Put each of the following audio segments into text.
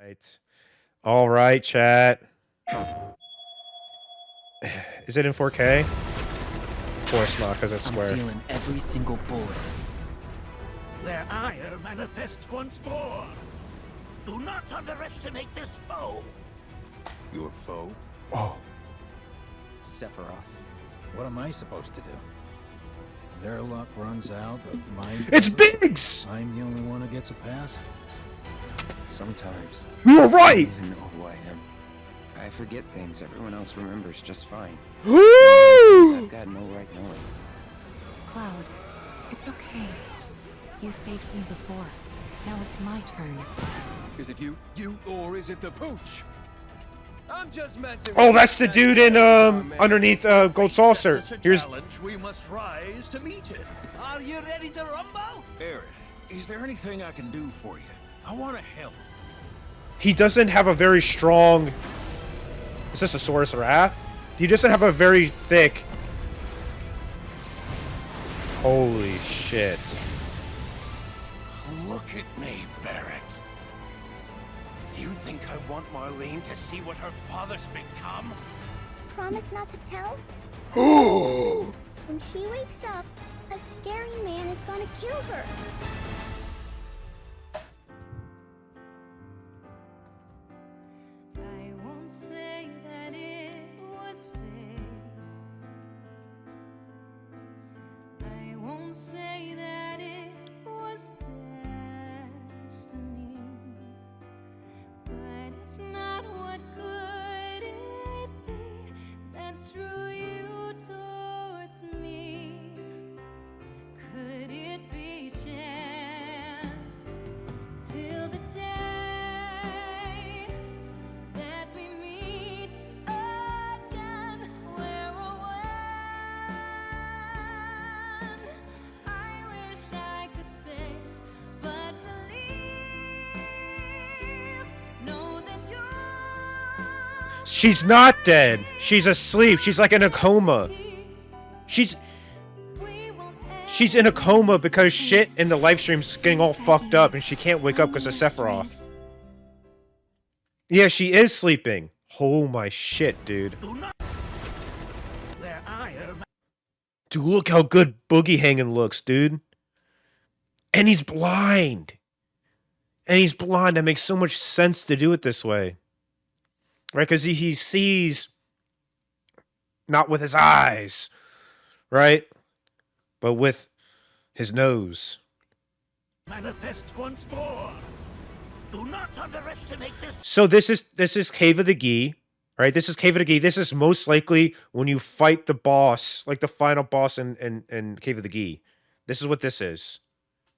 Right. All right, chat. Is it in 4K? Of course not, because it's square. I'm feeling every single bullet. Their ire manifests once more. Do not underestimate this foe. Your foe? Oh. Sephiroth. What am I supposed to do? Their luck runs out, but mine It's doesn't? Biggs! I'm the only one who gets a pass? Sometimes You were I don't right! even know who I am. I forget things everyone else remembers just fine. Things Woo! I've got no right knowing. Cloud, it's okay. You saved me before. Now it's my turn. Is it you, or is it the pooch? I'm just messing with Oh, you. that's the dude in, underneath, Gold Saucer. Here's... Challenge, we must rise to meet it. Are you ready to rumble? Eric, is there anything I can do for you? I want to help. He doesn't have a very strong... Is this a Saurus Wrath? He doesn't have a very thick... Holy shit. Look at me, Barrett. You think I want Marlene to see what her father's become? Promise not to tell? When she wakes up, a staring man is gonna kill her. I won't say that it was fate. I won't say that it was destiny. But if not, what could it be that drew you towards me? Could it be chance? Till the day that we meet again, where or when, I wish I could say, but believe, know that you're... She's not dead. She's asleep. She's like in a coma. She's in a coma because shit in the live stream's getting all fucked up and she can't wake up because of Sephiroth. Yeah, she is sleeping. Oh my shit, dude. Do not. Their ire. Dude, look how good Boogie Hanging looks, dude. And he's blind. And he's blind. That makes so much sense to do it this way. Right? Because he sees not with his eyes. Right? But with his nose. Manifests once more. Do not underestimate this. So this is Cave of the Gi. Right? This is Cave of the Gi. This is most likely when you fight the boss, like the final boss in Cave of the Gi. This is what this is.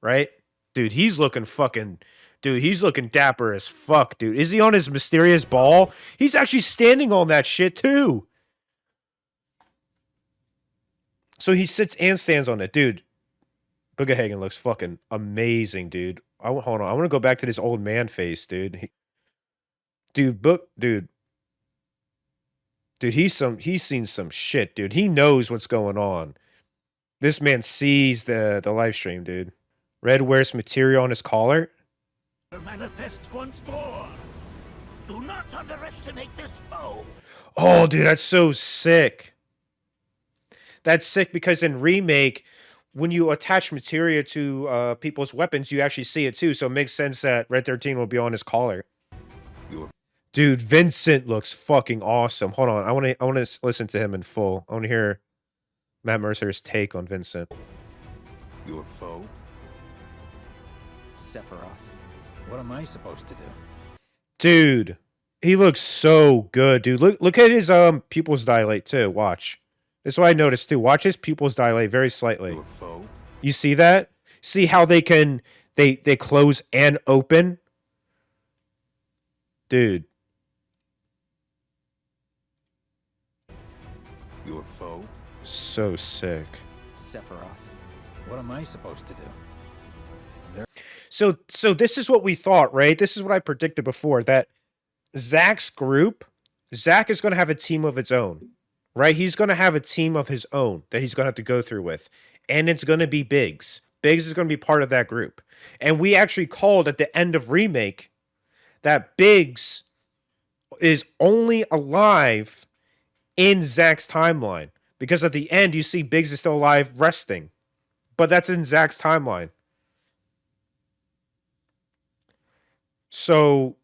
Right? Dude, he's looking fucking... Dude, he's looking dapper as fuck, dude. Is he on his mysterious ball? He's actually standing on that shit, too. So he sits and stands on it. Dude, Boogahagen looks fucking amazing, dude. Hold on. I want to go back to this old man face, dude. Dude, he's seen some shit, dude. He knows what's going on. This man sees the live stream, dude. Red wears material on his collar. Manifests once more. Do not underestimate this foe. Oh, dude, that's so sick. That's sick because in Remake, when you attach materia to people's weapons, you actually see it too. So it makes sense that Red 13 will be on his collar. Dude, Vincent looks fucking awesome. Hold on, I want to listen to him in full. I want to hear Matt Mercer's take on Vincent. Your foe? Sephiroth. What am I supposed to do? Dude, he looks so good, dude. Look at his pupils dilate too. Watch. This is what I noticed too. Watch his pupils dilate very slightly. Your foe? You see that? See how they close and open? Dude. Your foe? So sick. Sephiroth. What am I supposed to do? So this is what we thought, right? This is what I predicted before, that Zack's group, Zack is going to have a team of its own, right? He's going to have a team of his own that he's going to have to go through with. And it's going to be Biggs. Biggs is going to be part of that group. And we actually called at the end of Remake that Biggs is only alive in Zack's timeline. Because at the end, you see Biggs is still alive resting. But that's in Zack's timeline. So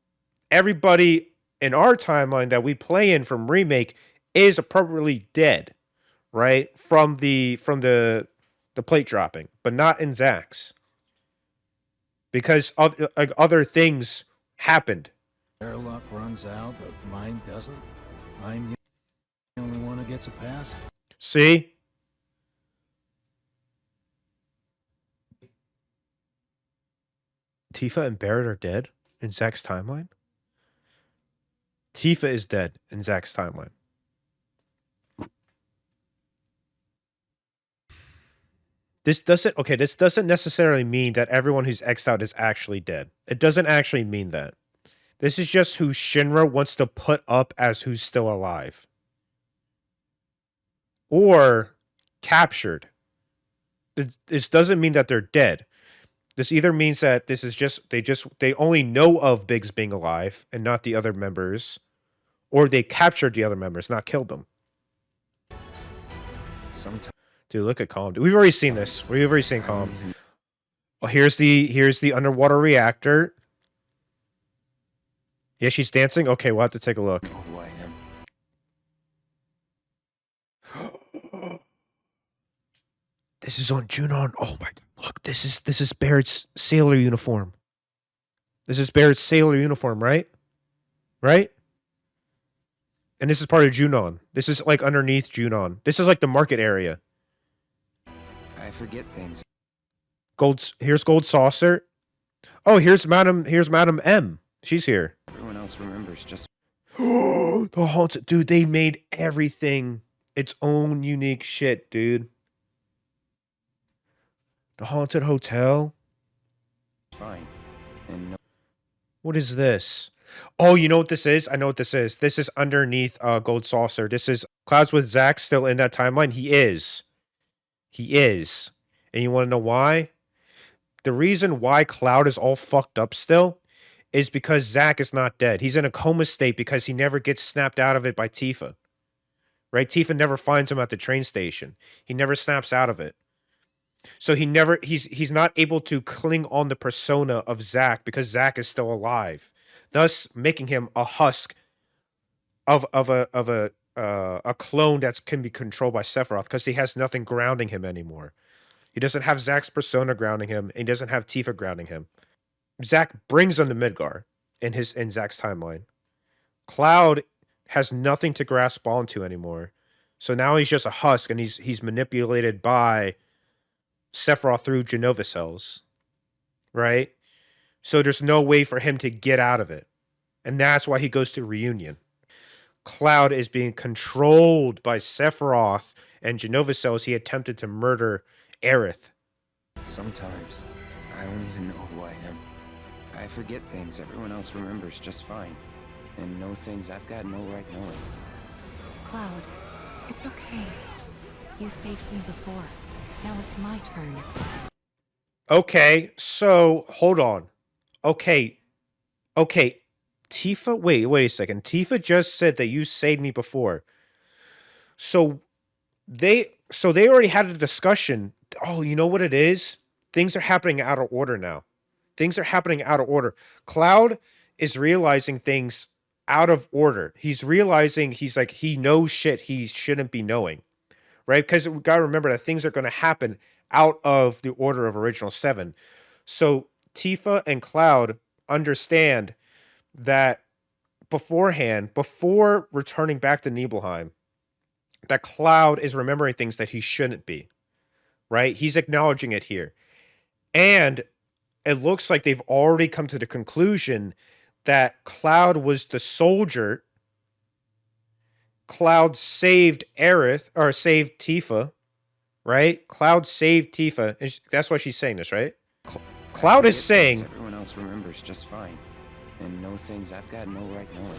everybody in our timeline that we play in from Remake is appropriately dead, right? From the plate dropping, but not in Zack's. Because other things happened. Their luck runs out, but mine doesn't. I'm the only one who gets a pass. See? Tifa and Barrett are dead in Zack's timeline? Tifa is dead in Zack's timeline. This doesn't necessarily mean that everyone who's exiled is actually dead. It doesn't actually mean that. This is just who Shinra wants to put up as who's still alive. Or captured. This doesn't mean that they're dead. This either means that this is just they only know of Biggs being alive and not the other members, or they captured the other members, not killed them. Sometimes. Dude, look at Calm. We've already seen this. We've already seen Calm. Well, here's the underwater reactor. Yeah, she's dancing. Okay, we'll have to take a look. Know who I am. This is on Junon. Oh my god! Look, this is Barrett's sailor uniform. This is Barrett's sailor uniform, right? Right? And this is part of Junon. This is like underneath Junon. This is like the market area. I forget things. Here's Gold Saucer. Oh, here's Madam M. She's here. Everyone else remembers just. The haunted dude, they made everything its own unique shit, dude. The haunted hotel. Fine. And no. What is this? Oh, you know what this is? I know what this is. This is underneath Gold Saucer. This is Clouds with Zack still in that timeline. He is. And you want to know why? The reason why Cloud is all fucked up still is because Zack is not dead. He's in a coma state because he never gets snapped out of it by Tifa. Right? Tifa never finds him at the train station. He never snaps out of it. So he's not able to cling on the persona of Zack because Zack is still alive, thus making him a husk of a clone that can be controlled by Sephiroth because he has nothing grounding him anymore. He doesn't have Zack's persona grounding him, and he doesn't have Tifa grounding him. Zack brings him to Midgar in Zack's timeline. Cloud has nothing to grasp onto anymore. So now he's just a husk, and he's manipulated by Sephiroth through Genova cells, right? So there's no way for him to get out of it. And that's why he goes to Reunion. Cloud is being controlled by Sephiroth and Genova cells. He attempted to murder Aerith. Sometimes I don't even know who I am. I forget things everyone else remembers just fine. And know things I've got no right knowing. Cloud, it's okay. You saved me before. Now it's my turn. Okay, so hold on. Okay. Tifa, wait a second. Tifa just said that you saved me before. So they already had a discussion. Oh, you know what it is? Things are happening out of order now. Things are happening out of order. Cloud is realizing things out of order. He's realizing he knows shit he shouldn't be knowing. Right? Because we got to remember that things are going to happen out of the order of Original 7. So Tifa and Cloud understand that beforehand, before returning back to Nibelheim, that Cloud is remembering things that he shouldn't be. Right? He's acknowledging it here. And it looks like they've already come to the conclusion that Cloud was the soldier. Cloud saved Aerith, or saved Tifa, right? Cloud saved Tifa. And that's why she's saying this, right? Cloud is saying... Everyone else remembers just fine. And know things I've got no right knowing.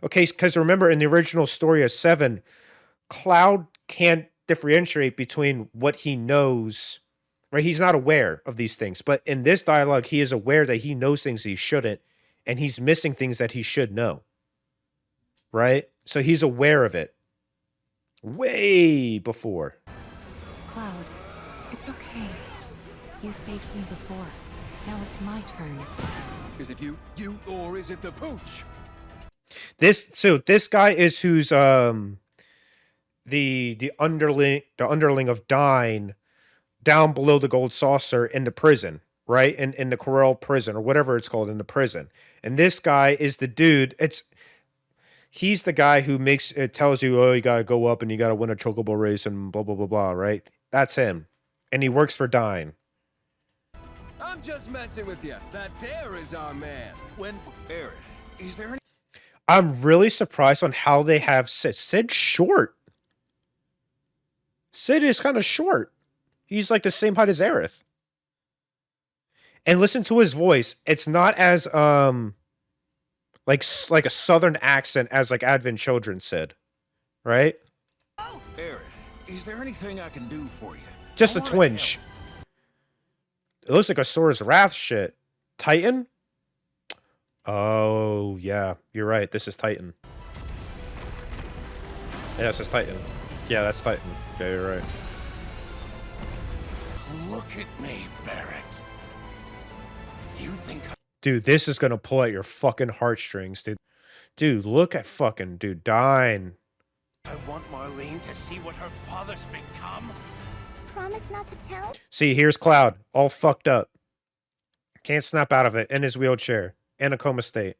Okay, because remember, in the original story of 7, Cloud can't differentiate between what he knows, right? He's not aware of these things. But in this dialogue, he is aware that he knows things he shouldn't. and he's missing things that he should know. Right? So he's aware of it. Way before. Cloud, it's okay. You saved me before. Now it's my turn. Is it you, or is it the pooch? This guy is who's the underling of Dine down below the gold saucer in the prison, right? In the Corel prison or whatever it's called in the prison. And this guy is the dude. He's the guy who tells you, oh, you gotta go up and you gotta win a chocobo race and blah blah blah blah, right? That's him. And he works for Dine. I'm just messing with you. That there is our man. Eric, is there any... I'm really surprised on how they have Sid. Sid's short. Sid is kind of short. He's like the same height as Aerith. And listen to his voice. It's not as like a southern accent as like Advent Children said. Right? Eric, is there anything I can do for you? Just a twinge. It looks like a Sora's Wrath shit. Titan? Oh, yeah. You're right. This is Titan. Yeah, this is Titan. Yeah, that's Titan. Yeah, you're right. Look at me, Barrett. You think Dude, this is gonna pull at your fucking heartstrings, dude. Dude, look at fucking dude Dine. I want Marlene to see what her father's become? Promise not to tell? See, here's Cloud, all fucked up. Can't snap out of it, in his wheelchair, in a coma state.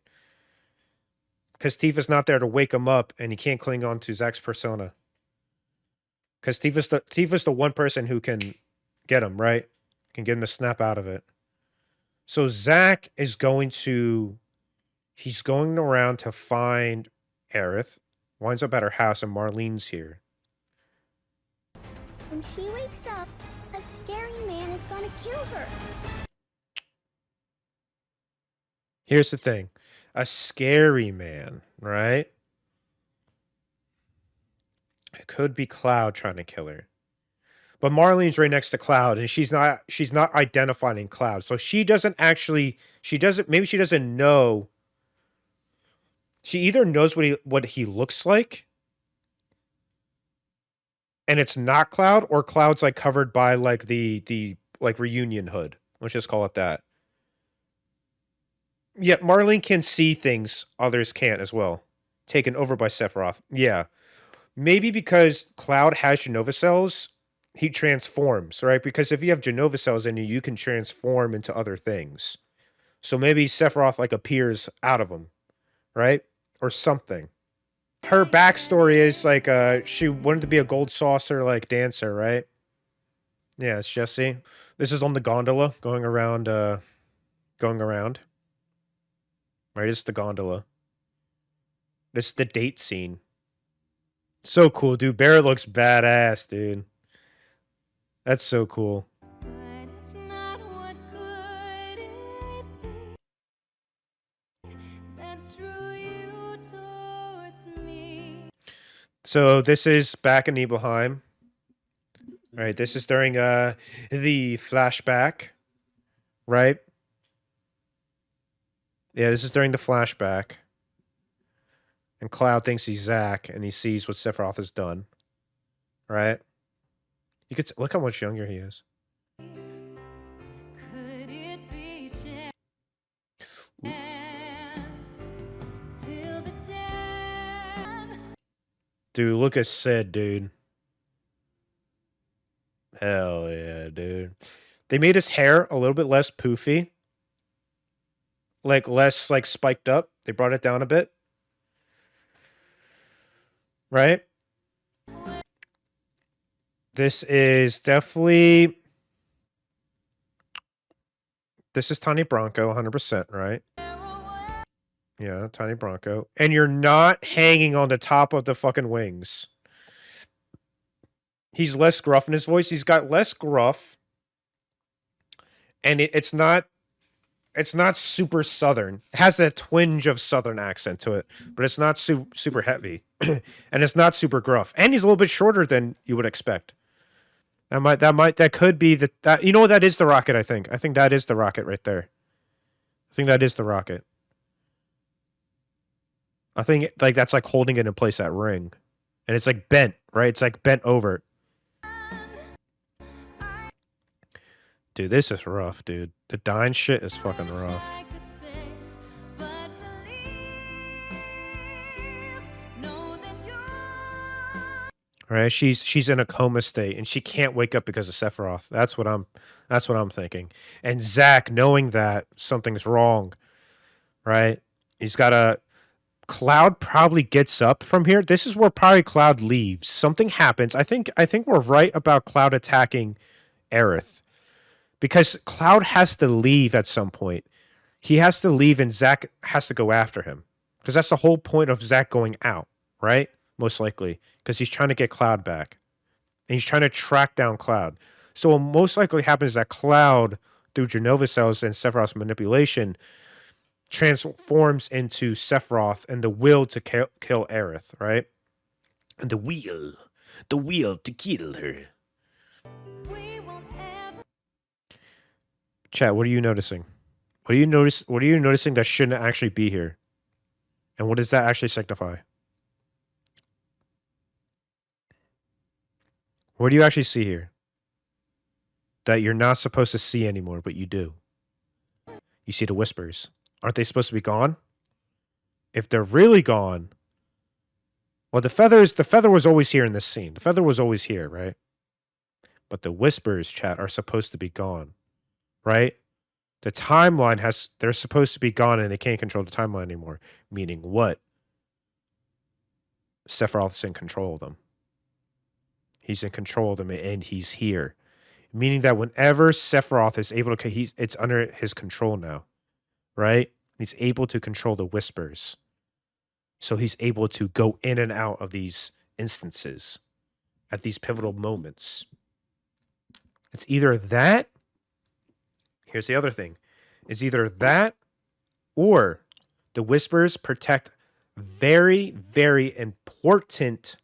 Because Tifa's not there to wake him up, and he can't cling on to Zack's persona. Because Tifa's the one person who can get him, right? Can get him to snap out of it. So Zack is he's going around to find Aerith, winds up at her house, and Marlene's here. When she wakes up, a staring man is gonna kill her. Here's the thing. A scary man, right? It could be Cloud trying to kill her. But Marlene's right next to Cloud, and she's not identifying Cloud. So maybe she doesn't know. She either knows what he looks like, and it's not Cloud, or Cloud's like covered by like the like reunion hood. Let's just call it that. Yeah, Marlene can see things others can't as well. Taken over by Sephiroth. Yeah. Maybe because Cloud has Genova cells, he transforms, right? Because if you have Genova cells in you, you can transform into other things. So maybe Sephiroth like appears out of him, right? Or something. Her backstory is like she wanted to be a gold saucer like dancer, right? Yeah, it's Jessie. This is on the gondola going around. Right, it's the gondola. This is the date scene. So cool, dude. Barrett looks badass, dude. That's so cool. But if not, what could it be that drew you towards me? So this is back in Nibelheim. All right, this is during the flashback, right? Yeah, this is during the flashback. And Cloud thinks he's Zack, and he sees what Sephiroth has done. Right? You could look how much younger he is. Could it be chance till the dead? Dude, look at Sid, dude. Hell yeah, dude. They made his hair a little bit less poofy. Like, less, like, spiked up. They brought it down a bit. Right? This is definitely... This is Tiny Bronco, 100%, right? Yeah, Tiny Bronco. And you're not hanging on the top of the fucking wings. He's less gruff in his voice. He's got less gruff. And it's not super southern. It has that twinge of southern accent to it, but it's not super heavy. And it's not super gruff. And he's a little bit shorter than you would expect. That could be that you know what, that is the rocket, I think. I think that is the rocket right there. I think that is the rocket. I think like that's like holding it in place, that ring. And it's like bent, right? It's like bent over. Dude, this is rough, dude. The dying shit is fucking rough. Right? She's in a coma state and she can't wake up because of Sephiroth. That's what I'm thinking. And Zack, knowing that something's wrong, right? He's got a Cloud probably gets up from here. This is where probably Cloud leaves. Something happens. I think we're right about Cloud attacking Aerith. Because Cloud has to leave at some point. He has to leave and Zack has to go after him. Because that's the whole point of Zack going out, right? Most likely. Because he's trying to get Cloud back. And he's trying to track down Cloud. So what most likely happens is that Cloud, through Genova cells and Sephiroth's manipulation, transforms into Sephiroth and the will to kill Aerith, right? And the will to kill her. Chat, what are you noticing? What are you noticing that shouldn't actually be here? And what does that actually signify? What do you actually see here? That you're not supposed to see anymore, but you do. You see the whispers. Aren't they supposed to be gone? If they're really gone, well, the feather was always here in this scene. The feather was always here, right? But the whispers, chat, are supposed to be gone, right? The timeline they're supposed to be gone and they can't control the timeline anymore. Meaning what? Sephiroth's in control of them. He's in control of them and he's here. Meaning that whenever Sephiroth is able to, it's under his control now, right? He's able to control the whispers. So he's able to go in and out of these instances at these pivotal moments. It's either that. Here's the other thing. It's either that or the whispers protect very, very important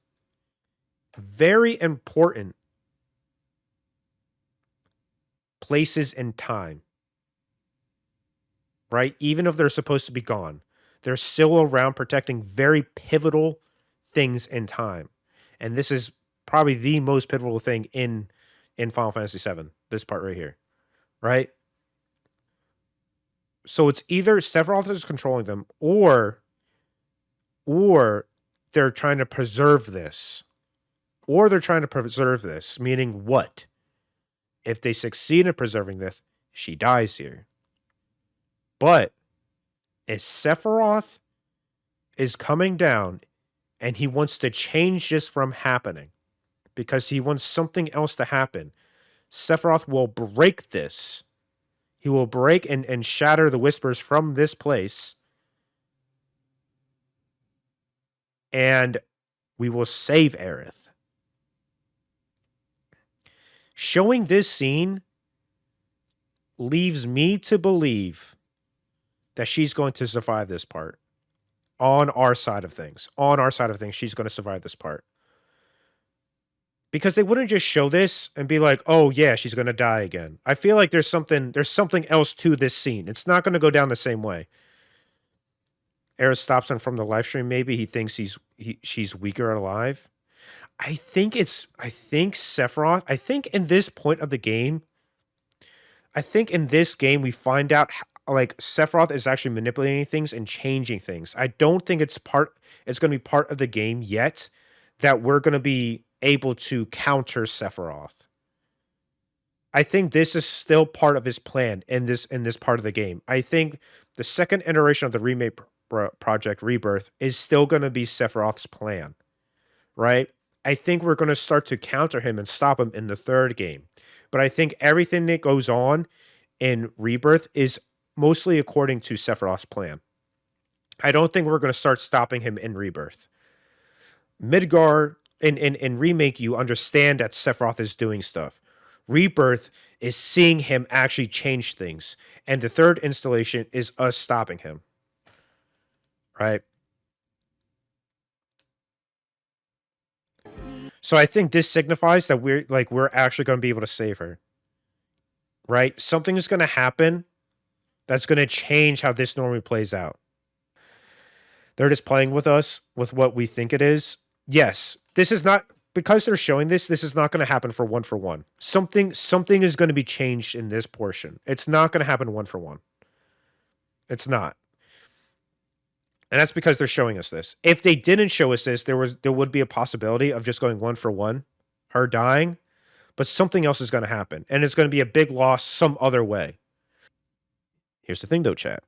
places in time. Right? Even if they're supposed to be gone, they're still around protecting very pivotal things in time. And this is probably the most pivotal thing in Final Fantasy VII, this part right here. Right? So it's either Sephiroth is controlling them or they're trying to preserve this. Or they're trying to preserve this, meaning what? If they succeed in preserving this, she dies here. But if Sephiroth is coming down and he wants to change this from happening because he wants something else to happen, Sephiroth will break this. He will break and shatter the whispers from this place. And we will save Aerith. Showing this scene leaves me to believe that she's going to survive this part. On our side of things. On our side of things, she's going to survive this part. Because they wouldn't just show this and be like, oh yeah, she's going to die again. I feel like there's something else to this scene. It's not going to go down the same way. Aerith stops him from the live stream. Maybe he thinks she's weaker alive. I think Sephiroth, I think in this point of the game, we find out like Sephiroth is actually manipulating things and changing things. I don't think it's going to be part of the game yet that we're going to be able to counter Sephiroth. I think this is still part of his plan in this part of the game. I think the second iteration of the remake project Rebirth is still going to be Sephiroth's plan, right? I think we're going to start to counter him and stop him in the third game. But I think everything that goes on in Rebirth is mostly according to Sephiroth's plan. I don't think we're going to start stopping him in Rebirth. Midgar, in Remake, you understand that Sephiroth is doing stuff. Rebirth is seeing him actually change things. And the third installation is us stopping him. Right? So I think this signifies that we're actually going to be able to save her. Right? Something is going to happen that's going to change how this normally plays out. They're just playing with us with what we think it is. Yes, this is not, because they're showing this is not going to happen for one. Something is going to be changed in this portion. It's not going to happen 1-for-1. It's not. And that's because they're showing us this. If they didn't show us this, there would be a possibility of just going 1-for-1, her dying, but something else is going to happen, and it's going to be a big loss some other way. Here's the thing though, chat.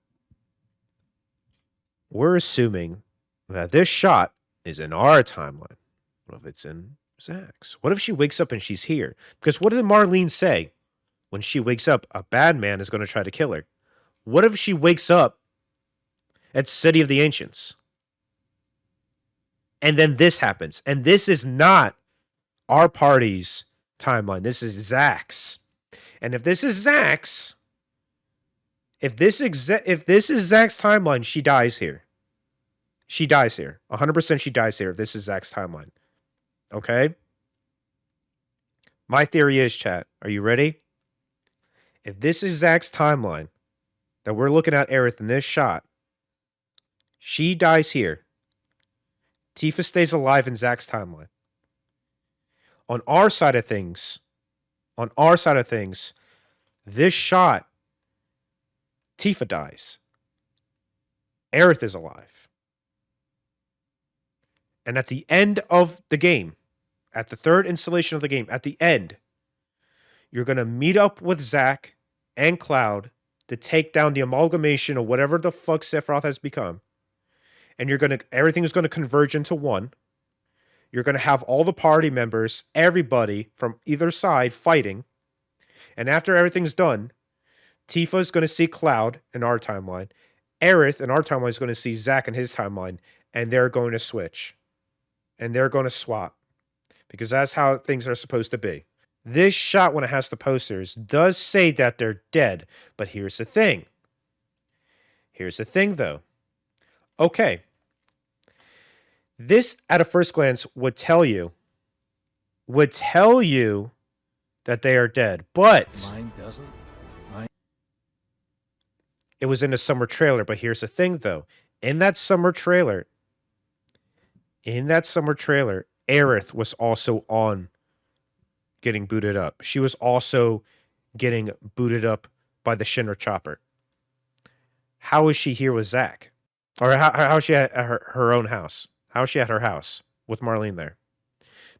We're assuming that this shot is in our timeline. What if it's in Zach's? What if she wakes up and she's here? Because what did Marlene say? When she wakes up, a bad man is going to try to kill her. What if she wakes up at City of the Ancients? And then this happens. And this is not our party's timeline. This is Zach's. And if this is Zach's, if this is Zach's timeline, she dies here. She dies here. 100% she dies here if this is Zach's timeline. Okay? My theory is, chat, are you ready? If this is Zach's timeline that we're looking at Aerith in this shot, she dies here. Tifa stays alive in Zach's timeline. On our side of things, this shot, Tifa dies. Aerith is alive. And at the end of the game, at the third installation of the game, at the end, you're going to meet up with Zach and Cloud to take down the amalgamation of whatever the fuck Sephiroth has become. And everything is going to converge into one. You're going to have all the party members, everybody from either side fighting. And after everything's done, Tifa is going to see Cloud in our timeline. Aerith in our timeline is going to see Zach in his timeline. And they're going to switch. And they're going to swap. Because that's how things are supposed to be. This shot, when it has the posters, does say that they're dead. But here's the thing. Here's the thing, though. Okay. This, at a first glance, would tell you that they are dead. But Mine doesn't. it was in a summer trailer. But here's the thing, though. In that summer trailer, Aerith was also on getting booted up. She was also getting booted up by the Shinra chopper. How is she here with Zach? Or how is she at her own house? How is she at her house with Marlene there?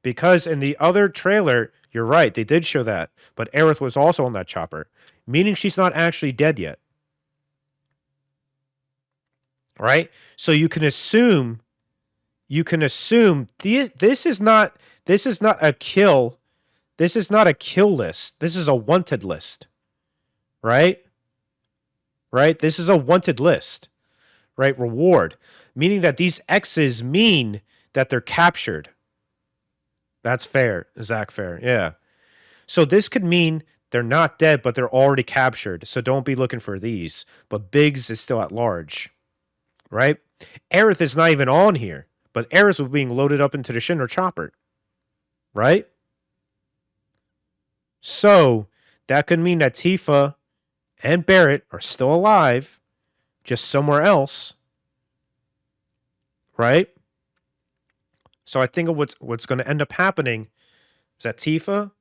Because in the other trailer, you're right, they did show that. But Aerith was also on that chopper. Meaning she's not actually dead yet. Right? So you can assume this is not a kill. This is not a kill list. This is a wanted list. Right? Right? This is a wanted list. Right? Reward. Meaning that these X's mean that they're captured. That's fair. Zach, fair. Yeah. So this could mean they're not dead, but they're already captured. So don't be looking for these. But Biggs is still at large. Right? Aerith is not even on here. But Aerith was being loaded up into the Shinra chopper. Right? So that could mean that Tifa and Barrett are still alive. Just somewhere else. Right? So I think what's going to end up happening is that Tifa,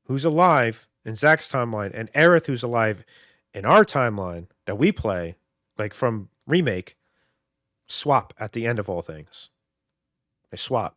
who's alive in Zach's timeline, and Aerith, who's alive in our timeline that we play, like from Remake, swap at the end of all things. They swap.